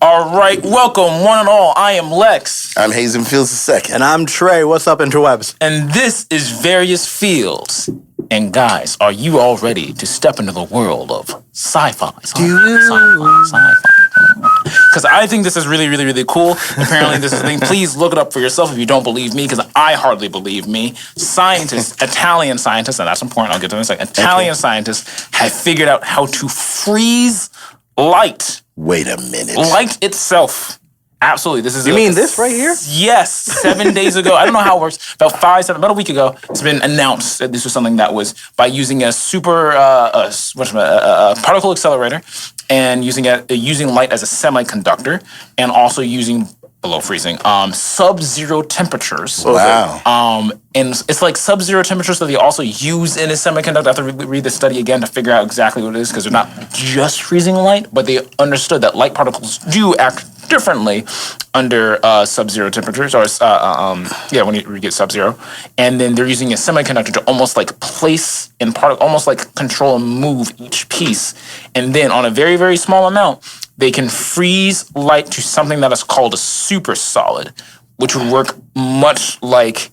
All right, welcome one and all. I am Lex. I'm Hazen Fields II. And I'm Trey. What's up, interwebs? And this is Various Fields. And guys, are you all ready to step into the world of sci-fi? Sci-fi. Because I think this is really, really, really cool. Apparently, this is the thing. Please look it up for yourself if you don't believe me, because I hardly believe me. Scientists, Italian scientists, and that's important, I'll get to that in a second. Italian scientists have figured out how to freeze light. Wait a minute. Light itself. Absolutely. This is. You mean this right here? Yes. 7 days ago. I don't know how it works. About a week ago, it's been announced that this was something that was by using a particle accelerator and using light as a semiconductor, and also using below freezing sub-zero temperatures. Wow. And it's like sub-zero temperatures that they also use in a semiconductor. I have to read the study again to figure out exactly what it is, because they're not just freezing light, but they understood that light particles do act differently under sub-zero temperatures, or when you get sub-zero. And then they're using a semiconductor to almost like place in almost like control and move each piece. And then on a very, very small amount, they can freeze light to something that is called a supersolid, which would work much like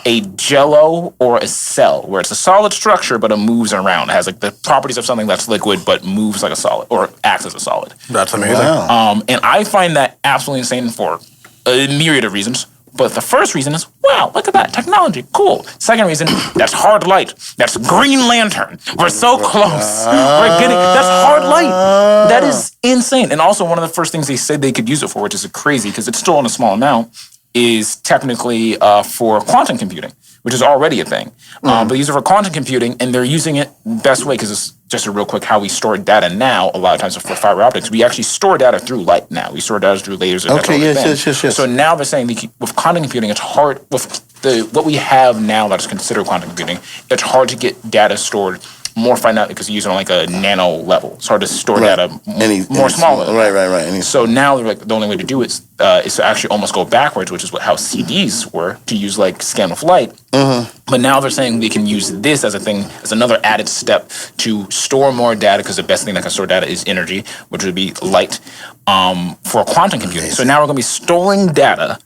a jello or a cell, where it's a solid structure, but it moves around. It has like the properties of something that's liquid, but moves like a solid, or acts as a solid. That's amazing. Wow. And I find that absolutely insane for a myriad of reasons. But the first reason is, wow, look at that, technology, cool. Second reason, that's hard light. That's Green Lantern. We're so close. That's hard light. That is insane. And also, one of the first things they said they could use it for, which is crazy, because it's still in a small amount, is technically for quantum computing, which is already a thing. But they use it for quantum computing, and they're using it best way, because it's just a real quick how we store data now. A lot of times for fiber optics, we actually store data through light now. We store data through lasers. And Okay, yes. So now they're saying with quantum computing, it's hard, with what we have now that is considered quantum computing, it's hard to get data stored more finite, because you use it on like a nano level. It's hard to store data more smaller. Right. So now they're like, the only way to do it is to actually almost go backwards, which is how CDs were, to use like scan with light. But now they're saying they can use this as a thing, as another added step to store more data, because the best thing that can store data is energy, which would be light, for quantum computing. So now we're going to be storing data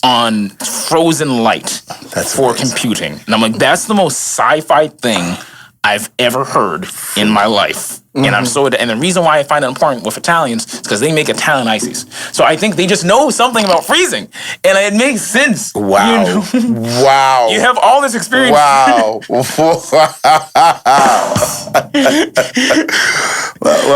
on frozen light for computing. And I'm like, that's the most sci-fi thing I've ever heard in my life. And and the reason why I find it important with Italians is because they make italianices. So I think they just know something about freezing, and it makes sense. Wow. Wow. You have all this experience. Wow. Well,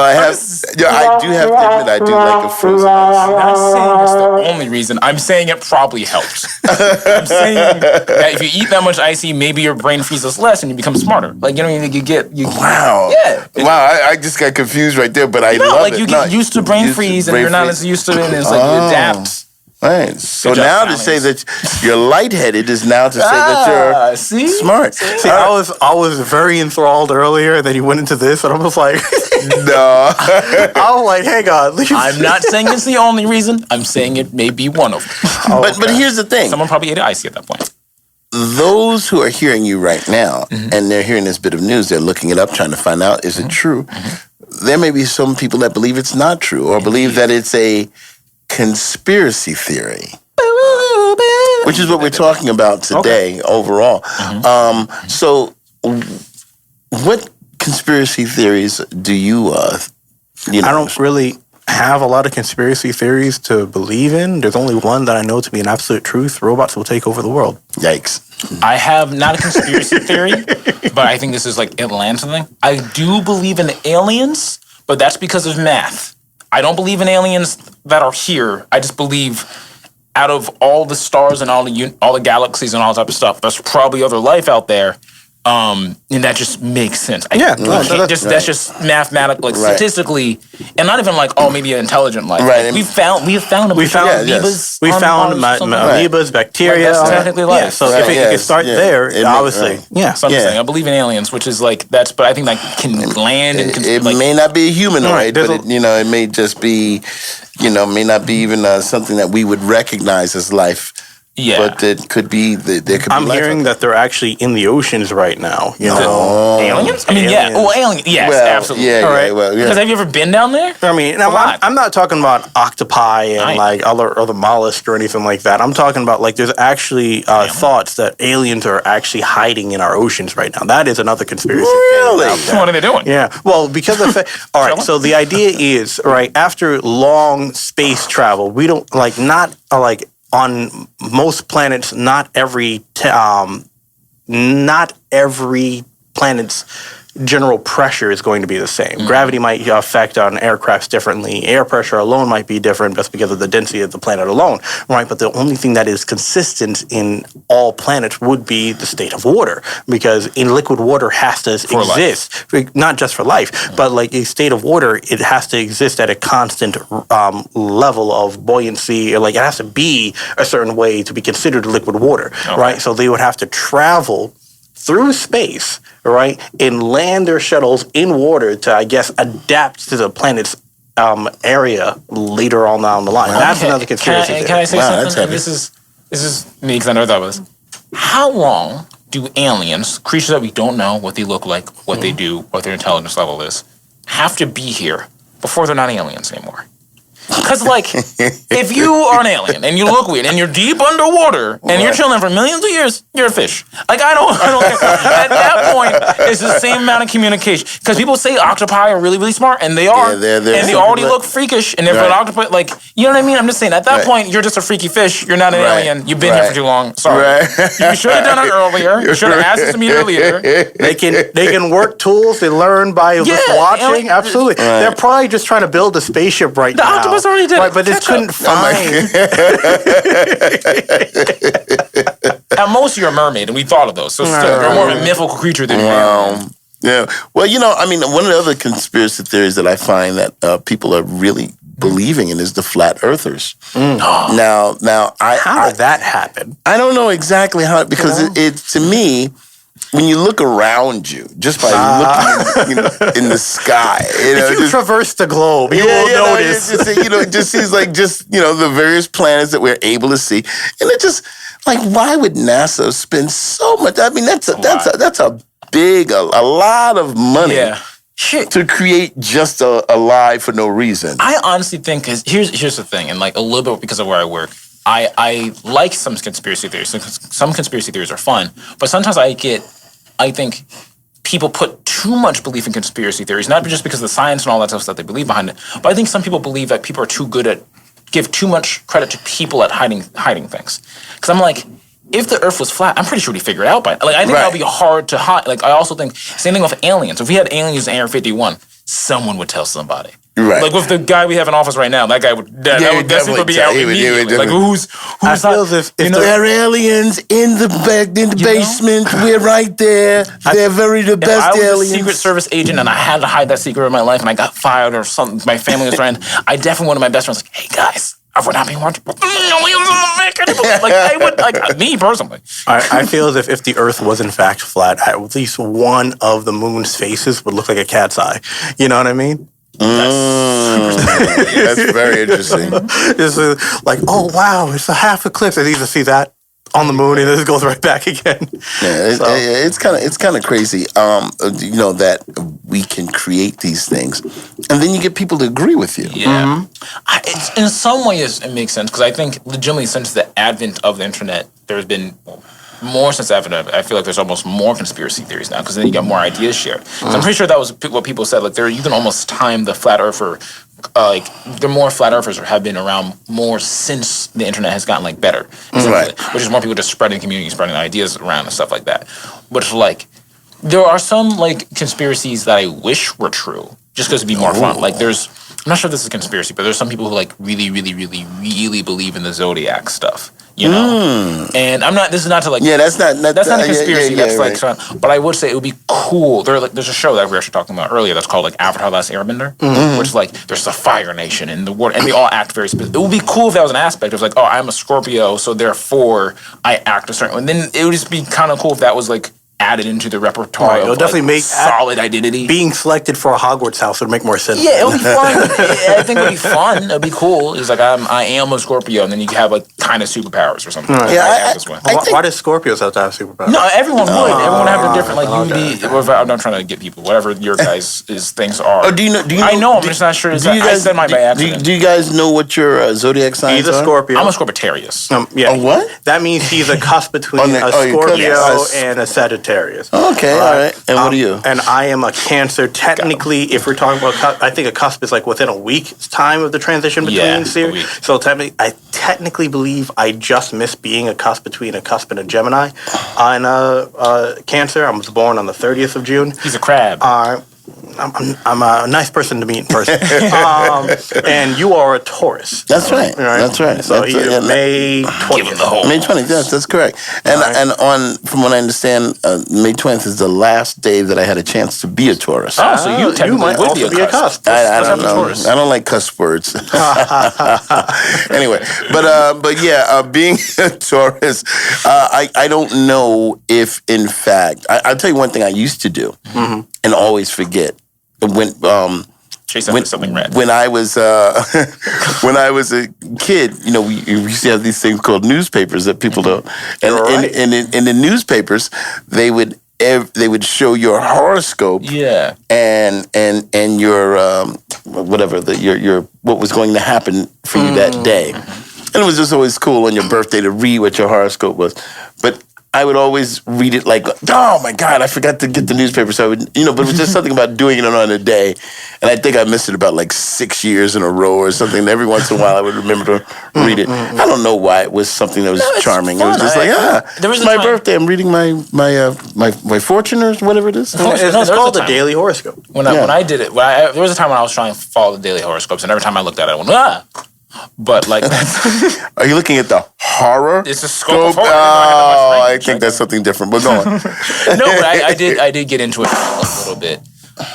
I do have to admit, I do like a frozen ice. I'm not saying it's the only reason. I'm saying it probably helps. I'm saying that if you eat that much icy, maybe your brain freezes less and you become smarter. Like, Wow. Yeah. Wow, I just got confused right there, but I love like it. you get used to brain freeze, and you're not as used to it, and it's like you adapt. Right. So Good job, now to say that you're lightheaded is now to say that you're smart. See, I was very enthralled earlier, and then you went into this, and I was like, no. I was like, hang on. I'm not saying it's the only reason. I'm saying it may be one of them. But here's the thing. Someone probably ate icy at that point. Those who are hearing you right now, and they're hearing this bit of news, they're looking it up, trying to find out, is it true? There may be some people that believe it's not true, or believe that it's a conspiracy theory, which is what we're talking about today overall. So what conspiracy theories do you I don't really have a lot of conspiracy theories to believe in. There's only one that I know to be an absolute truth. Robots will take over the world. Yikes. I have not a conspiracy theory, but I think this is like Atlanta thing. I do believe in aliens, but that's because of math. I don't believe in aliens that are here. I just believe out of all the stars and all the galaxies and all that type of stuff, there's probably other life out there. And that just makes sense. That's just mathematically, statistically, and not even like, maybe an intelligent life. Right. Like, we found amoebas. We found amoebas, bacteria. That's technically life. Yeah, so if it can start there, obviously. So I'm saying I believe in aliens, which is like but I think can land and it may not be a humanoid, but it may just be, may not be even something that we would recognize as life. Yeah. But it could be there could be I'm life hearing out that they're actually in the oceans right now. You know, Oh. Aliens? I mean, yeah. Aliens. Oh, aliens. Yes, Well, absolutely. yeah, All yeah, right. well, yeah. Because have you ever been down there? I mean, I'm not talking about octopi and like other mollusks or anything like that. I'm talking about like there's actually thoughts that aliens are actually hiding in our oceans right now. That is another conspiracy Really? theory out there. What are they doing? Yeah, well, because of all right. So the idea is right after long space travel, we don't like not like on most planets. Not every planet's general pressure is going to be the same. Gravity might affect on aircrafts differently. Air pressure alone might be different just because of the density of the planet alone, right? But the only thing that is consistent in all planets would be the state of water, because in liquid water has to exist, not just for life, but like a state of water, it has to exist at a constant level of buoyancy, or like it has to be a certain way to be considered liquid water, right? So they would have to travel through space, right, and land their shuttles in water to, I guess, adapt to the planet's area later on down the line. Wow. That's another conspiracy theory. Can I say Wow, that's something? And heavy. this is me because I never thought about this. How long do aliens, creatures that we don't know what they look like, what they do, what their intelligence level is, have to be here before they're not aliens anymore? Because, like, if you are an alien and you look weird and you're deep underwater and you're chilling for millions of years, you're a fish. Like, I don't care. At that point, it's the same amount of communication. Because people say octopi are really, really smart, and they are. Yeah, they're and they already look freakish. And if an octopus, like, you know what I mean? I'm just saying, at that point, you're just a freaky fish. You're not an alien. You've been here for too long. Sorry. You should have done it earlier. You should have asked us to meet earlier. They can work tools. They learn by just watching. Absolutely. They're probably just trying to build a spaceship right now. The octopus already did it. Right, but they couldn't find. At most, you're a mermaid, and we thought of those. So still, you're more of a mythical creature than you are. Yeah. Well, you know, I mean, one of the other conspiracy theories that I find that people are really believing in is the flat earthers. Now, How did that happen? I don't know exactly how, because it to me, when you look around you, just by looking in the sky, If you traverse the globe, you will notice. It just seems like the various planets that we're able to see, and it just like, why would NASA spend so much? I mean, that's a lot of money. Yeah. Shit. To create just a lie for no reason. I honestly think, because here's the thing, and like a little bit because of where I work, I like some conspiracy theories. Some conspiracy theories are fun, but sometimes I think people put too much belief in conspiracy theories, not just because of the science and all that stuff that they believe behind it, but I think some people believe that people are too good at, give too much credit to people at hiding things. Because I'm like, if the Earth was flat, I'm pretty sure we'd figure it out by. Like, I think that would be hard to hide. Like, I also think same thing with aliens. If we had aliens in Area 51, someone would tell somebody. Right. Like with the guy we have in office right now, that guy would definitely be out immediately. Like who's I feel as if there are aliens in the basement. We're right there. They're the best if I was aliens. a Secret Service agent and I had to hide that secret in my life and I got fired or something, my family was threatened, I definitely one of my best friends like, hey guys, we're not being watched. Like I would, like me personally. I feel as if the Earth was in fact flat, at least one of the moon's faces would look like a cat's eye. You know what I mean? That's very interesting. It's like, oh wow, it's a half eclipse. And you just see that on the moon, and it goes right back again. Yeah, it's kind of crazy. That we can create these things, and then you get people to agree with you. Yeah, in some ways it makes sense because I think legitimately since the advent of the internet, there's been more since advent. I feel like there's almost more conspiracy theories now because then you get more ideas shared. So I'm pretty sure that was what people said. Like you can almost time the flat earther. There are more flat earthers have been around more since the internet has gotten better, which is more people just spreading community, spreading ideas around and stuff like that. But it's there are some conspiracies that I wish were true just because it'd be more fun. I'm not sure if this is a conspiracy, but there's some people who really, really, really, really believe in the zodiac stuff. You know, and I'm not. This is not to that's not a conspiracy. That's but I would say it would be cool. There's a show that we were actually talking about earlier that's called Avatar: Last Airbender, which is there's a fire nation and the water, and they all act very specific. It would be cool if that was an aspect. It was I'm a Scorpio, so therefore I act a certain way. And then it would just be kind of cool if that was added into the repertoire Right, it'll of definitely make solid identity. Being selected for a Hogwarts house would make more sense. Yeah, it'll be fun. I think it'll be fun. It'll be cool. It's like I am a Scorpio, and then you can have like kind of superpowers or something. Right. Yeah, I this way. Why does Scorpios have to have superpowers? No, everyone would. Everyone would have their different like okay. I'm not trying to get people. Whatever your guys' things are. Oh, do you know? I know. I'm just not sure. I said mine by accident. Do you guys know what your zodiac signs He's a are? Scorpio. I'm a Scorpitarius. Yeah. A what? That means he's a cusp between a oh, you're Scorpio cusp. and a Sagittarius. Okay, all right. And what are you? And I am a Cancer. Technically, if we're talking about, I think a cusp is like within a week's time of the transition between a series. week. So I technically believe I just missed being a cusp between a cusp and a Gemini. And Cancer, I was born on the 30th of June. He's a crab. I'm a nice person to meet in person. And you are a Taurus. That's right. That's right. So That's you're May Give him the 20th. whole. May 20th, yes, that's correct. And from what I understand, May 20th is the last day that I had a chance to be a Taurus. Oh, so you technically might would also be a cusp. I Let's don't have a know. Taurus. I don't like cuss words. Anyway, but yeah, being a Taurus, I don't know if in fact I'll tell you one thing I used to do and always forget when Chase after something red. when I was when I was a kid, we used to have these things called newspapers that people don't. And right. in the newspapers, they would show your horoscope. Yeah. And your whatever your what was going to happen for you that day, and it was just always cool on your birthday to read what your horoscope was, but I would always read it like, oh my God, I forgot to get the newspaper. So I would, but it was just something about doing it on a day. And I think I missed it about like 6 years in a row or something. And every once in a while I would remember to read it. I don't know why it was something that was charming. Fun. It was just it's my birthday. I'm reading my fortune or whatever it is. It's called the daily horoscope. When I did it, there was a time when I was trying to follow the daily horoscopes, and every time I looked at it, I went, ah. But like, Are you looking at the horror? It's a scope of horror. Oh, I think that's something different. But go on. No, but I did get into it a little bit.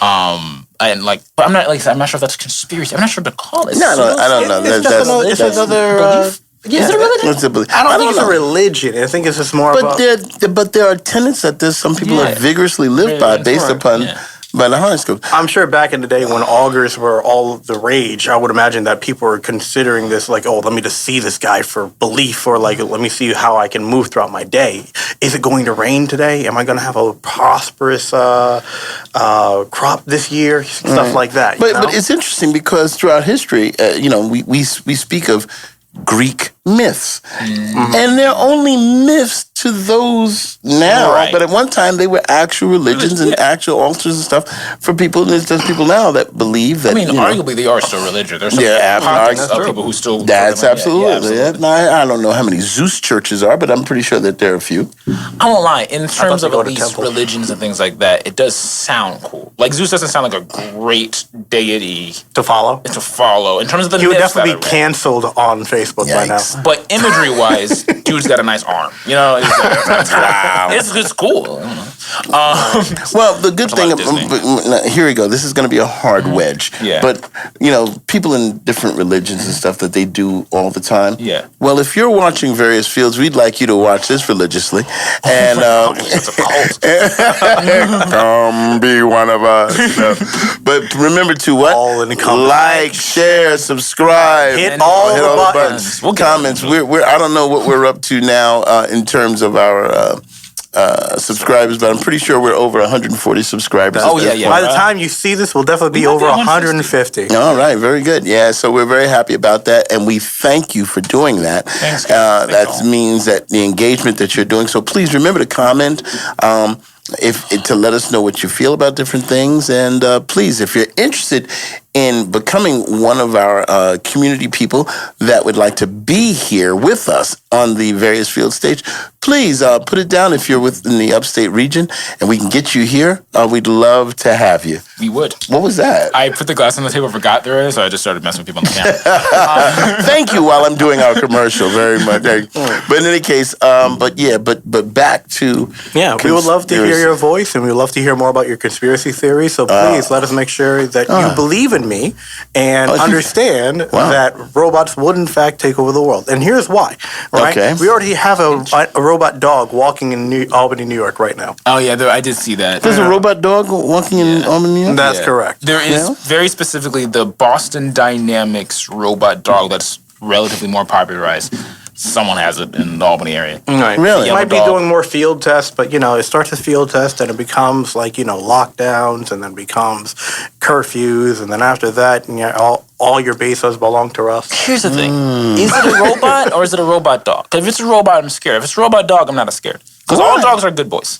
And like, but I'm not sure if that's conspiracy. I'm not sure what to call it. No, I don't know. It's another. Belief? Yeah, Is it a religion? It's a belief. I don't think it's know. a religion. I think it's just more But about. there are tenets that some people Yeah. have vigorously lived by That's based right. upon Yeah. by the horoscope. I'm sure back in the day when augurs were all the rage, I would imagine that people were considering this like, oh, let me just see this guy for belief, or like, let me see how I can move throughout my day. Is it going to rain today? Am I going to have a prosperous crop this year? Stuff like that. But it's interesting because throughout history, we speak of Greek myths, and they're only myths to those now. Right. But at one time, they were actual religions and actual altars and stuff for people. And there's people now that believe that. I mean, arguably they are still religious. There's some that's of people who still. That's absolutely. Yeah, Yeah. Now, I don't know how many Zeus churches are, but I'm pretty sure that there are a few. I won't lie. In terms they of go at to least temple. religions and things like that, it does sound cool. Like Zeus doesn't sound like a great deity to follow. to follow. In terms of the He would myths definitely that be I read. canceled on Facebook by now. Yikes. But imagery-wise, dude's got a nice arm. It's cool. I don't know. Well, the good a thing, lot of Disney. here we go. This is going to be a hard wedge. Yeah. But, people in different religions and stuff that they do all the time. Yeah. Well, if you're watching Various Fields, we'd like you to watch this religiously. And It's a cult. come be one of us. No. But remember to what? All in the comments. Like, share, subscribe. Hit all the buttons. We'll get Comments. We're I don't know what we're up to now in terms of our subscribers, but I'm pretty sure we're over 140 subscribers. Oh, at this yeah. By point. the time you see this, we'll definitely be might over be 150. All right, very good. Yeah, so we're very happy about that, and we thank you for doing that. Thanks, guys. That means that the engagement that you're doing. So please remember to comment. To let us know what you feel about different things, and please, if you're interested in becoming one of our community people that would like to be here with us on the Various Field stage, please put it down if you're within the upstate region, and we can get you here. We'd love to have you. We would. What was that? I put the glass on the table, forgot there is, so I just started messing with people on the camera. Thank you while I'm doing our commercial very much. But in any case, but back to We would love to hear your voice, and we would love to hear more about your conspiracy theories. So please let us make sure that you believe in and me and Oh, understand Wow. that robots would in fact take over the world. And here's why, right? Okay. We already have a robot dog walking in Albany, New York right now. Oh yeah, I did see that. There's a robot dog walking in Albany, New York? That's correct. There is Yeah. very specifically the Boston Dynamics robot dog that's relatively more popularized. Someone has it in the Albany area. Right. Really? You might be Dog. doing more field tests, but it starts as field tests and it becomes like, lockdowns and then becomes curfews. And then after that, all your bases belong to us. Here's the thing: is it a robot or is it a robot dog? 'Cause if it's a robot, I'm scared. If it's a robot dog, I'm not as scared. Because all Why? dogs are good boys.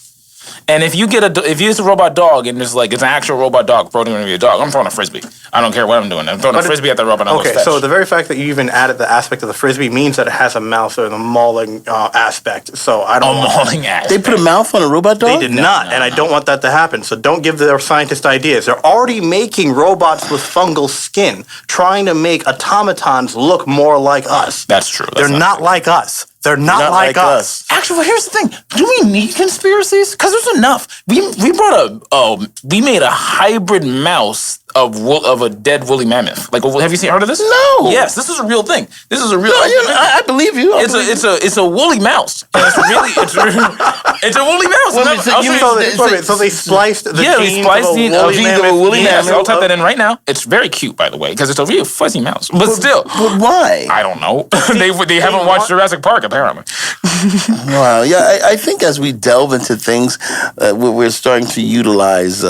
And if it's a robot dog and it's an actual robot dog programmed to be a dog, I'm throwing a frisbee. I don't care what I'm doing. I'm throwing a frisbee at the robot. Okay, so the very fact that you even added the aspect of the frisbee means that it has a mouth or the mauling aspect. So I don't. mauling ass. They put a mouth on a robot dog? They did not, and I don't want that to happen. So don't give their scientists ideas. They're already making robots with fungal skin, trying to make automatons look more like us. That's true. They're not like us. They're not like us. Actually, well, here's the thing: do we need conspiracies? Because there's enough. We made a hybrid mouse of a dead woolly mammoth. Have you heard of this? No. Yes, this is a real thing. This is a real. I believe you. It's a woolly mouse. And it's a woolly mouse. Well, so I'll you show mean- you- So they spliced the Yeah, they genes spliced of a the woolly genes of a mammoth. woolly Yes, mammoth. I'll type that in right now. It's very cute, by the way, because it's a real fuzzy mouse. But still, But why? I don't know. They haven't watched Jurassic Park apparently. Wow. Yeah, I think as we delve into things, we're starting to utilize,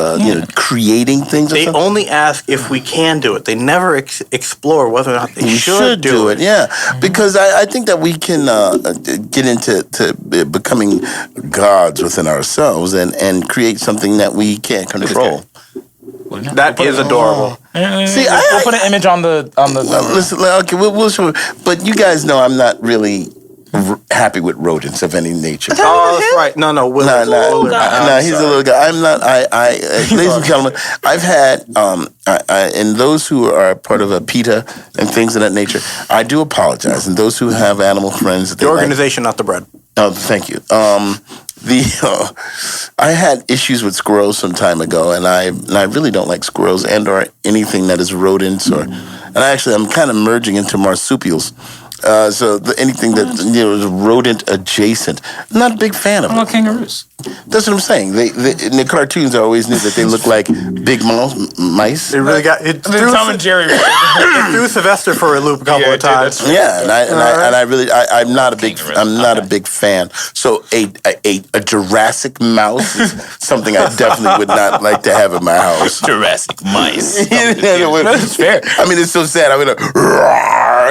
creating things. Or They something. only ask if we can do it. They never explore whether or not they We should do it. Yeah, because I think that we can get into becoming gods within ourselves and create something that we can't control. That is adorable. See, We'll put an image on the. Listen, okay, we'll show. But you guys know I'm not really happy with rodents of any nature. Oh, that's right. No, Willard. Willard. No, he's a little guy. I'm not. Ladies and gentlemen, I've had, and those who are part of a PETA and things of that nature, I do apologize. And those who have animal friends, that The organization, not the bread. Oh, thank you. I had issues with squirrels some time ago, and I really don't like squirrels or anything that is rodents and I'm kind of merging into marsupials. So anything that is rodent adjacent, I'm not a big fan of What it. about kangaroos? That's what I'm saying. They in the cartoons, I always knew that they look like big mice. It really got it. Tom and Jerry. It threw Sylvester for a loop a couple Yeah, of it did, times. that's Yeah, and I really I'm not a big Kangaroos. a big fan. So a Jurassic mouse is something I definitely would not like to have in my house. Jurassic mice. That's fair. I mean, it's so sad. I'm gonna roar,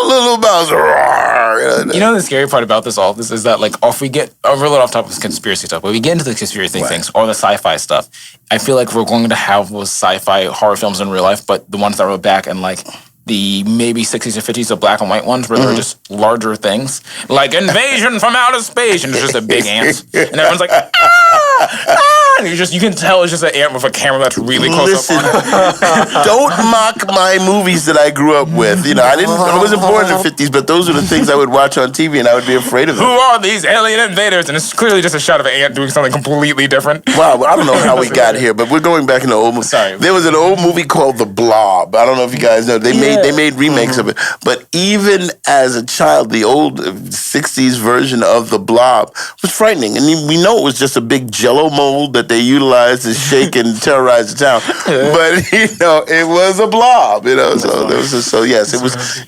little mouse. Roar, You know the scary part about this is that if we get a little off topic of conspiracy stuff, but we get into the conspiracy things or the sci-fi stuff, I feel like we're going to have those sci-fi horror films in real life, but the ones that were back in the maybe 60s and 50s, the black and white ones, where they're just larger things, like invasion from outer space, and it's just a big ant, and everyone's like, and you can tell it's just an ant with a camera that's really close Listen, up on it. don't mock my movies that I grew up with. I wasn't born in the 50s, but those are the things I would watch on TV, and I would be afraid of Who them. are these alien invaders? And it's clearly just a shot of an ant doing something completely different. Wow, I don't know how we got here, but we're going back in the old movie. Sorry. There was an old movie called The Blob. I don't know if you guys know. They made remakes of it. But even as a child, the old 60s version of The Blob was frightening. And we know it was just a big jello mold that they utilized to shake and terrorize the town. But it was a blob, So yes,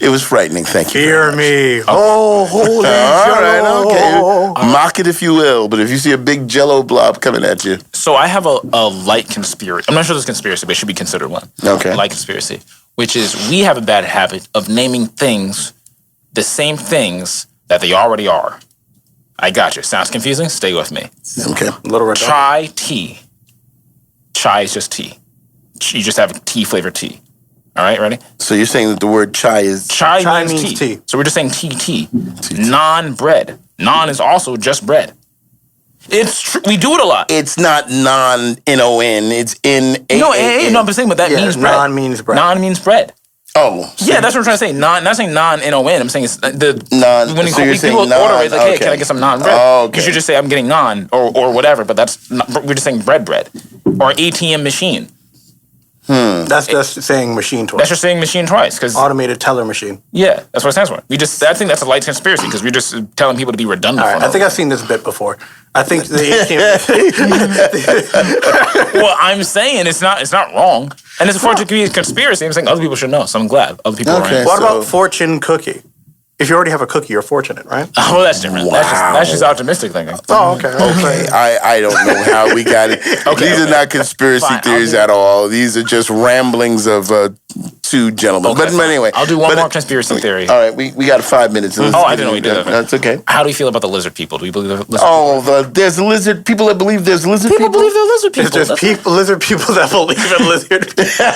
it was frightening. Thank you. Hear me. Oh, holy All right, jello. okay. Mock it if you will, but if you see a big jello blob coming at you. So I have a light conspiracy. I'm not sure this is conspiracy, but it should be considered one. Okay. Light conspiracy, which is we have a bad habit of naming things the same things that they already are. I got you. Sounds confusing? Stay with me. Okay. Little red dog. Chai tea. Chai is just tea. You just have tea flavored tea. All right, ready? So you're saying that the word chai is... Chai means tea. So we're just saying tea. Non-bread. Non is also just bread. It's true. We do it a lot. It's not non-N-O-N. It's N-A-A-N. No, I'm saying, but that means bread. Non means bread. Non means bread. Oh. Yeah, that's what I'm trying to say. Not saying non-N-O-N. I'm saying it's the Non- when so you're saying people non- order it, like, hey, okay. can I get some non-bread? Oh, okay. You should just say I'm getting non or whatever. But that's not, we're just saying bread, or ATM machine. That's saying machine twice. That's just saying machine twice. Because Automated teller machine. yeah, that's what it stands for. I think that's a light conspiracy because we're just telling people to be redundant. All right, I think I've seen this bit before. I think Well, I'm saying it's not wrong, and it's for it to be a conspiracy. I'm saying other people should know, so I'm glad other people are Okay. right. What about fortune cookie? If you already have a cookie, you're fortunate, right? Oh, well, that's different. That's just optimistic thinking. Oh, okay. Okay, I don't know how we got it. These are not conspiracy Fine, theories I'll at all. These are just ramblings of two gentlemen. Okay, but fine. anyway, I'll do one more conspiracy theory. All right, we got 5 minutes. Oh, I didn't know we did that. That's okay. How do you feel about the lizard people? Do you believe they're lizard people? Oh, there's lizard people that believe there's lizard people. People believe they're lizard people. There's lizard people that believe in lizard people.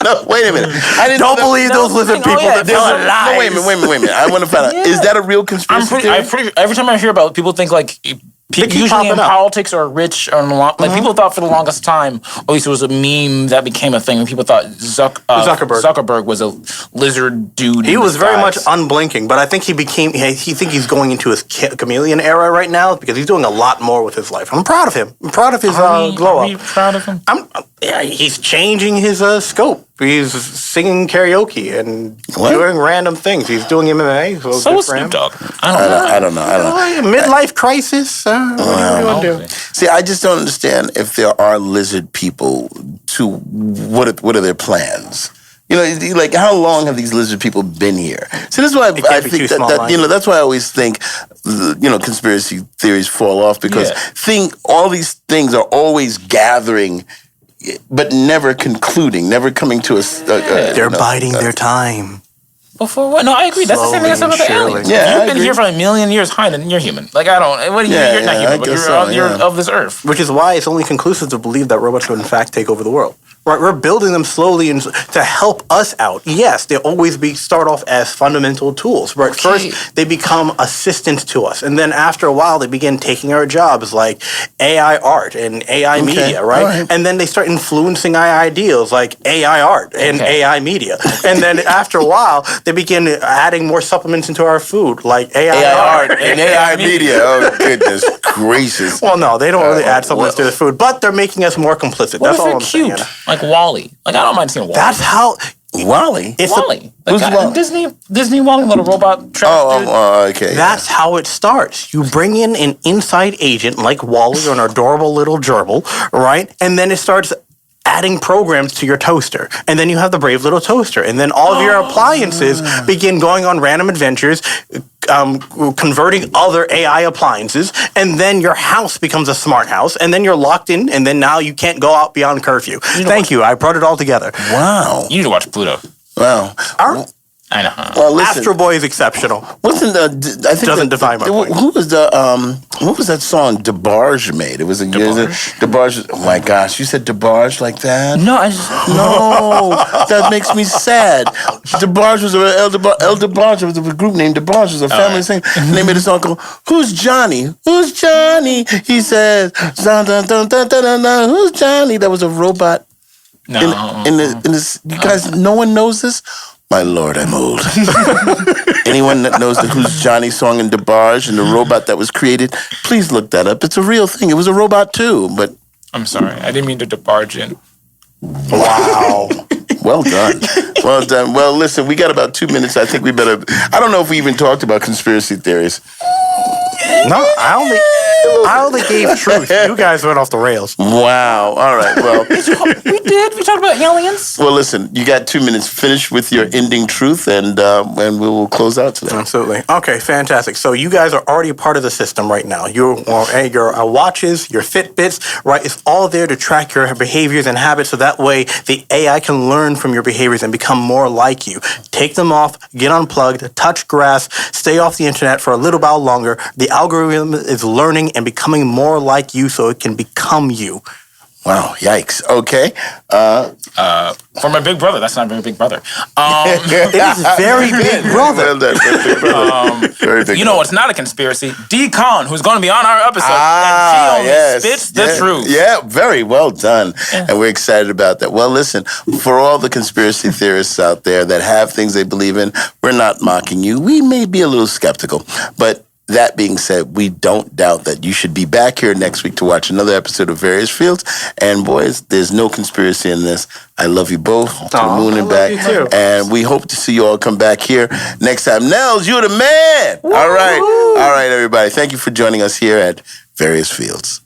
No, wait a minute. I didn't Don't know believe those lizard people that There's tell no, wait a minute. Wait a minute. I want to find out. Is that a real conspiracy theory? Every time I hear about it, people think like keep usually popping in up. politics or rich or people thought for the longest time, or at least it was a meme that became a thing. And people thought Zuckerberg was a lizard dude. He in was very much disguise. unblinking, but I think he's going into his chameleon era right now because he's doing a lot more with his life. I'm proud of him. I'm proud of his glow Are you up. proud of him? He's changing his scope. He's singing karaoke and What? doing random things. He's doing MMA. So So good was for him. Snoop Dogg. I don't know. I don't know. Midlife crisis. What do you want to do? See, I just don't understand if there are lizard people. What are their plans? You know, like how long have these lizard people been here? So this is why I be think too small that that's why I always think conspiracy theories fall off because all these things are always gathering, but never concluding, never coming to a. They're biding their time. Before what? No, I agree. That's the same thing I said about the Slowly and aliens. surely. Yeah, I You've been agree. here for a million years higher than you're human. Like I don't. What are you? You're not I human, but guess you're so, of this earth. Which is why it's only conclusive to believe that robots will in fact take over the world. Right, we're building them slowly and to help us out. Yes, they always start off as fundamental tools. Right, first they become assistants to us, and then after a while they begin taking our jobs, like AI art and AI media. Right? All right. And then they start influencing our ideals, like AI art and AI media. And then after a while they begin adding more supplements into our food, like AI art and AI media. Oh goodness gracious! Well, no, they don't really add supplements to the food, but they're making us more complicit. What That's if all they're I'm saying. cute? Like Wally. Like I don't mind seeing Wally. That's how Wally. it's Wally. Who's Wally? Disney Wally, little robot trap dude. Okay. That's how it starts. You bring in an inside agent like Wally or an adorable little gerbil, right? And then it starts adding programs to your toaster. And then you have the brave little toaster. And then all of your appliances begin going on random adventures, converting other AI appliances. And then your house becomes a smart house. And then you're locked in. And then now you can't go out beyond curfew. Thank you. I brought it all together. Wow. You need to watch Pluto. Wow. I know. Well, listen. Astro Boy is exceptional. Wasn't I think Doesn't define my point. Who was the what was that song DeBarge made? It was a DeBarge. Oh my gosh, you said DeBarge like that? No, I just No, that makes me sad. DeBarge was El DeBarge was a group named DeBarge was a family thing. And they made a song called "Who's Johnny? Who's Johnny?" He says, dun, dun, dun, dun, dun, dun, dun, "Who's Johnny?" That was a robot. no. In this, you guys, no one knows this. My lord, I'm old. Anyone that knows the Who's Johnny song in DeBarge and the robot that was created, please look that up. It's a real thing. It was a robot too, but I'm sorry. I didn't mean to debarge in. wow. Well done. Well done. Well, listen, we got about 2 minutes. I think we better. I don't know if we even talked about conspiracy theories. No, I only gave truth. You guys went off the rails. Wow. All right. Well, We did. We talked about aliens. well, listen. You got 2 minutes. Finish with your ending truth, and we will close out today. Absolutely. Okay, fantastic. So you guys are already part of the system right now. Your watches, your Fitbits, right? It's all there to track your behaviors and habits, so that way the AI can learn from your behaviors and become more like you. Take them off, get unplugged, touch grass, stay off the internet for a little while longer. The algorithm is learning and becoming more like you, so it can become you. Wow. Yikes. Okay. For my big brother. That's not very big brother. It is very big, brother. Well done, Big Brother. Very big. You know what's not a conspiracy? D. Con, who's going to be on our episode. Ah, and she only yes. spits the Yeah, truth. Yeah, very well done. And we're excited about that. Well, listen, for all the conspiracy theorists out there that have things they believe in, we're not mocking you. We may be a little skeptical, but that being said, we don't doubt that you should be back here next week to watch another episode of Various Fields. And boys, there's no conspiracy in this. I love you both to the moon and back. You too. And we hope to see you all come back here next time. Nels, you're the man. Woo-hoo. All right, everybody. Thank you for joining us here at Various Fields.